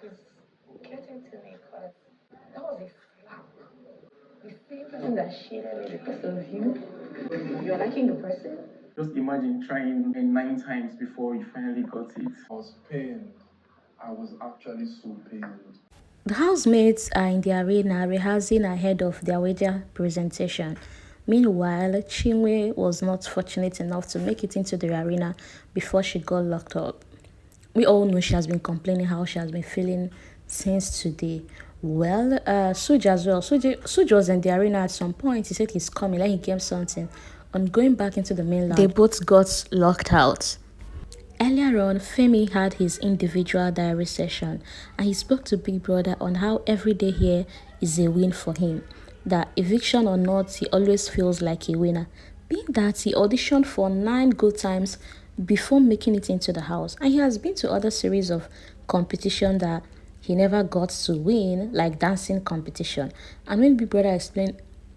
Please get into me because that was a slap. The same person that shaded me because of you. You're liking the person? Just imagine trying 9 times before you finally got it. I was pained. I was actually so pained. The housemates are in the arena rehearsing ahead of their wedding presentation. Meanwhile, Chinwe was not fortunate enough to make it into the arena before she got locked up. We all know she has been complaining how she has been feeling since today. Well, Suj as well. Suj was in the arena at some point. He said he's coming, like he gave something. On going back into the mainland, they both got locked out. Earlier on, Femi had his individual diary session and he spoke to Big Brother on how every day here is a win for him. That eviction or not, he always feels like a winner. Being that he auditioned for 9 good times before making it into the house, and he has been to other series of competition that he never got to win, like dancing competition. And when Big Brother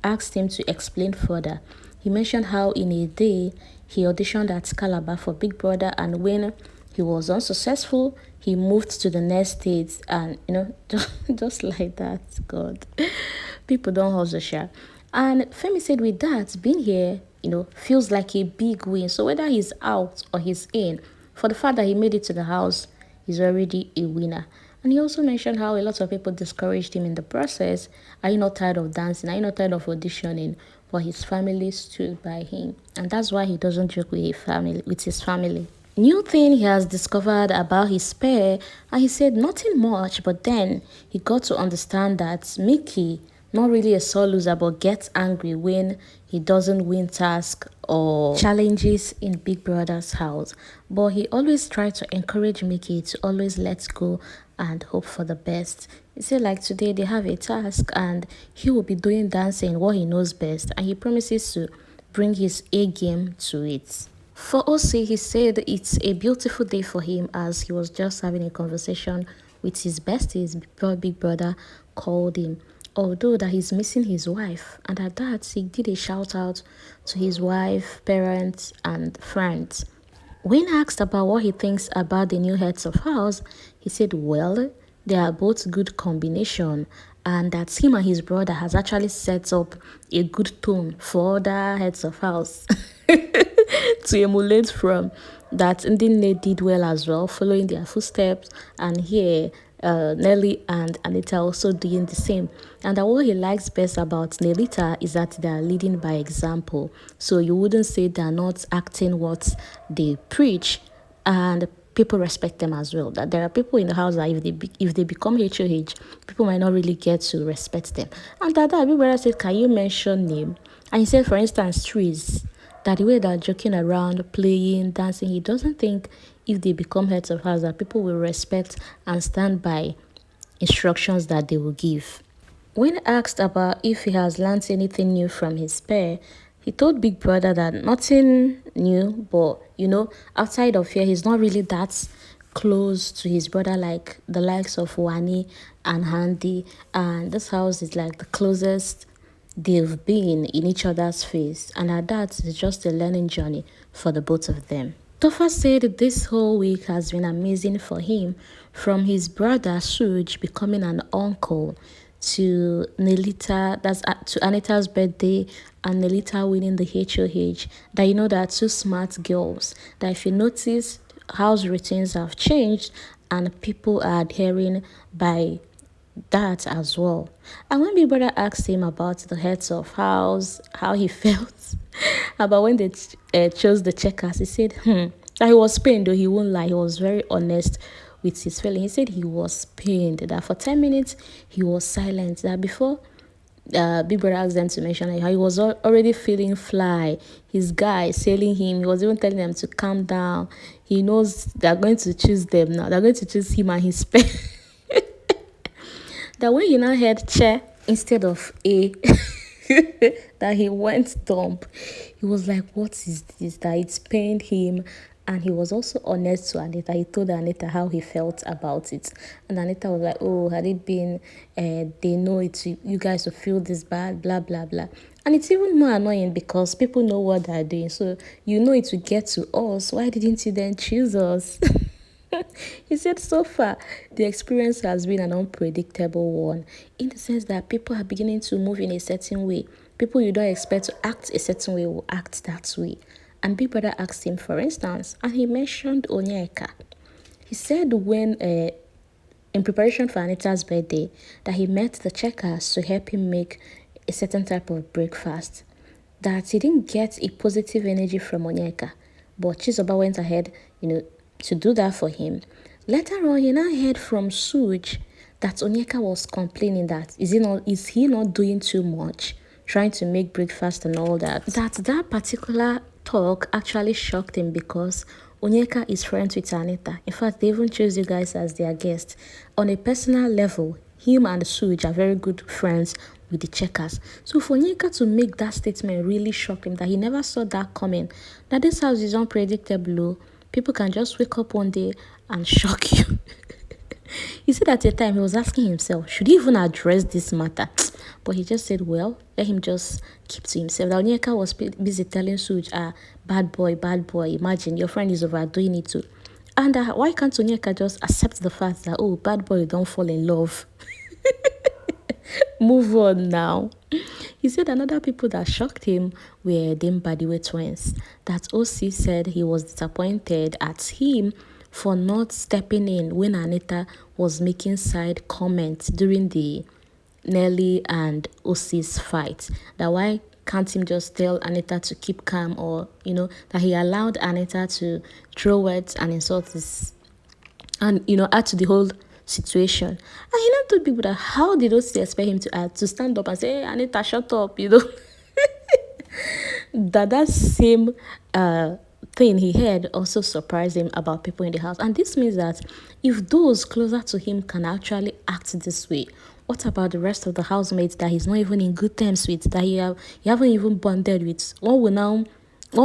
asked him to explain further, he mentioned how in a day he auditioned at Calabar for Big Brother, and when he was unsuccessful, he moved to the next state, and just like that. God, people don't hustle sha. And Femi said with that, being here, feels like a big win. So whether he's out or he's in, for the fact that he made it to the house, he's already a winner. And he also mentioned how a lot of people discouraged him in the process. Are you not tired of dancing? Are you not tired of auditioning? But his family stood by him. And that's why he doesn't joke with his family. New thing he has discovered about his pair, and he said nothing much, but then he got to understand that Mickey, not really a sore loser, but gets angry when he doesn't win tasks or challenges in Big Brother's house. But he always tried to encourage Mickey to always let go and hope for the best. He said like today they have a task and he will be doing dancing what he knows best, and he promises to bring his A game to it. For Ozee, he said it's a beautiful day for him as he was just having a conversation with his besties before Big Brother called him. Although that he's missing his wife, and at that he did a shout out to his wife, parents, and friends. When asked about what he thinks about the new heads of house, he said, well, they are both good combination, and that him and his brother has actually set up a good tone for other heads of house to emulate from. That Ndinne did well as well, following their footsteps, and here Nelly and Anita also doing the same. And that what he likes best about Nelita is that they are leading by example. So you wouldn't say they're not acting what they preach, and people respect them as well. That there are people in the house that if they become HOH, people might not really get to respect them. And that Big Brother said, can you mention name? And he said, for instance, trees. That the way they're joking around, playing, dancing, he doesn't think if they become heads of house that people will respect and stand by instructions that they will give. When asked about if he has learned anything new from his pair, he told Big Brother that nothing new, but outside of here, he's not really that close to his brother like the likes of Wani and Handi, and this house is like the closest they've been in each other's face, and at that, it's just a learning journey for the both of them. Topher said this whole week has been amazing for him, from his brother Suj becoming an uncle to Nelita, to Anita's birthday, and Nelita winning the HOH. That there are two smart girls. That if you notice, house routines have changed and people are adhering by that as well. And when Big Brother asked him about the heads of house, how he felt about when they chose the checkers, he said, that he was pained, though he won't lie. He was very honest with his feeling. He said he was pained, that for 10 minutes he was silent, that before Big Brother asked them to mention how he was already feeling fly. His guy sailing him. He was even telling them to calm down. He knows they're going to choose them now. They're going to choose him and his pet. That when he now heard chair instead of A, that he went dumb. He was like, what is this? That it's pained him. And he was also honest to Anita. He told Anita how he felt about it. And Anita was like, oh, had it been, they know it, you guys will feel this bad, blah, blah, blah. And it's even more annoying because people know what they're doing. So it will get to us. Why didn't you then choose us? He said so far the experience has been an unpredictable one, in the sense that people are beginning to move in a certain way. People you don't expect to act a certain way will act that way. And Big Brother asked him, for instance, and he mentioned Onyeka. He said when in preparation for Anita's birthday that he met the checkers to help him make a certain type of breakfast, that he didn't get a positive energy from Onyeka, but Chizoba went ahead, to do that for him. Later on, he now heard from Suj that Onyeka was complaining that is he not doing too much, trying to make breakfast and all that. That particular talk actually shocked him because Onyeka is friends with Anita. In fact, they even chose you guys as their guest. On a personal level, him and Suj are very good friends with the checkers. So for Onyeka to make that statement really shocked him, that he never saw that coming. Now this house is unpredictable. People can just wake up one day and shock you. He said at the time he was asking himself, should he even address this matter? But he just said, well, let him just keep to himself. Now, Onyeka was busy telling Suj, bad boy, imagine your friend is overdoing it too. And why can't Onyeka just accept the fact that, oh, bad boy, don't fall in love? Move on now. He said another people that shocked him were them Badiwe twins. That Ozee said he was disappointed at him for not stepping in when Anita was making side comments during the Nelly and Ozee's fight. That why can't him just tell Anita to keep calm, or that he allowed Anita to throw words and insult his, and add to the whole situation. And he now told people that how did Ozee expect him to stand up and say, hey, Anita, shut up, that same thing he heard also surprised him about people in the house. And this means that if those closer to him can actually act this way, what about the rest of the housemates that he's not even in good terms with, that you haven't even bonded with? What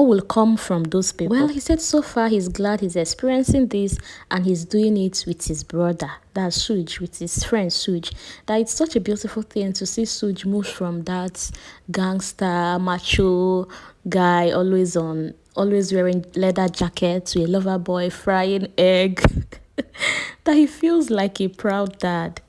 will come from those people? Well, he said so far he's glad he's experiencing this and he's doing it with his brother, that's Suj, with his friend Suj. That it's such a beautiful thing to see Suj move from that gangster, macho guy, always wearing leather jacket, to a lover boy frying egg. That he feels like a proud dad.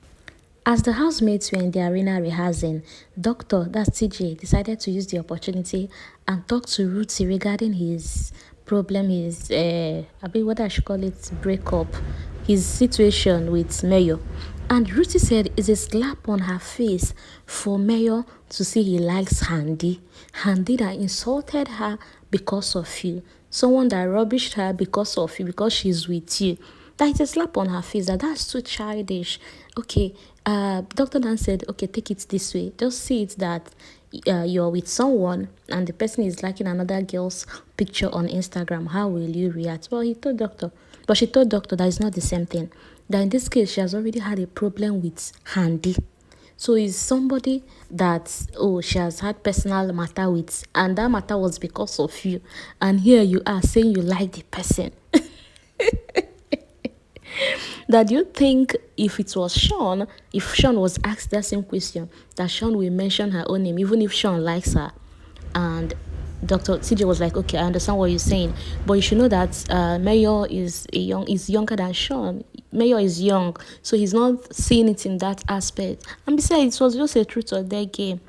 As the housemates were in the arena rehearsing, Doctor, that's TJ, decided to use the opportunity and talk to Rhutee regarding his problem, what I should call it, breakup, his situation with Mayor. And Rhutee said it's a slap on her face for Mayor to see he likes Handi. Handi that insulted her because of you. Someone that rubbished her because of you, because she's with you. That is a slap on her face. That's too childish. Okay, Dr. Dan said, okay, take it this way. Just see it that you're with someone and the person is liking another girl's picture on Instagram. How will you react? Well, she told Doctor that it's not the same thing. That in this case, she has already had a problem with Handi. So it's somebody that, she has had personal matter with, and that matter was because of you. And here you are saying you like the person. That you think if it was Sean, if Sean was asked that same question, that Sean will mention her own name, even if Sean likes her. And Dr. TJ was like, okay, I understand what you're saying, but you should know that Mayor is younger than Sean. Mayor is young, so he's not seeing it in that aspect. And besides, it was just a truth or dare game.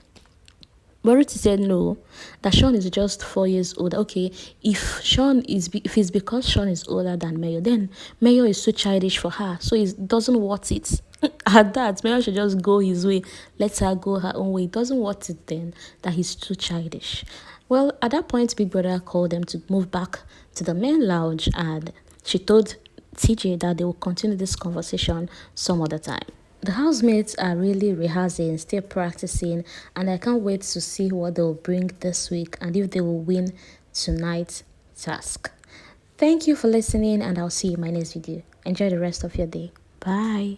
Rhutee said no, that Sean is just 4 years old. Okay, if it's because Sean is older than Mayor, then Mayor is too childish for her, so it doesn't want it. At that, Mayor should just go his way, let her go her own way. It doesn't want it then, that he's too childish. Well, at that point, Big Brother called them to move back to the main lounge, and she told TJ that they will continue this conversation some other time. The housemates are really rehearsing, still practicing, and I can't wait to see what they'll bring this week and if they will win tonight's task. Thank you for listening, and I'll see you in my next video. Enjoy the rest of your day. Bye.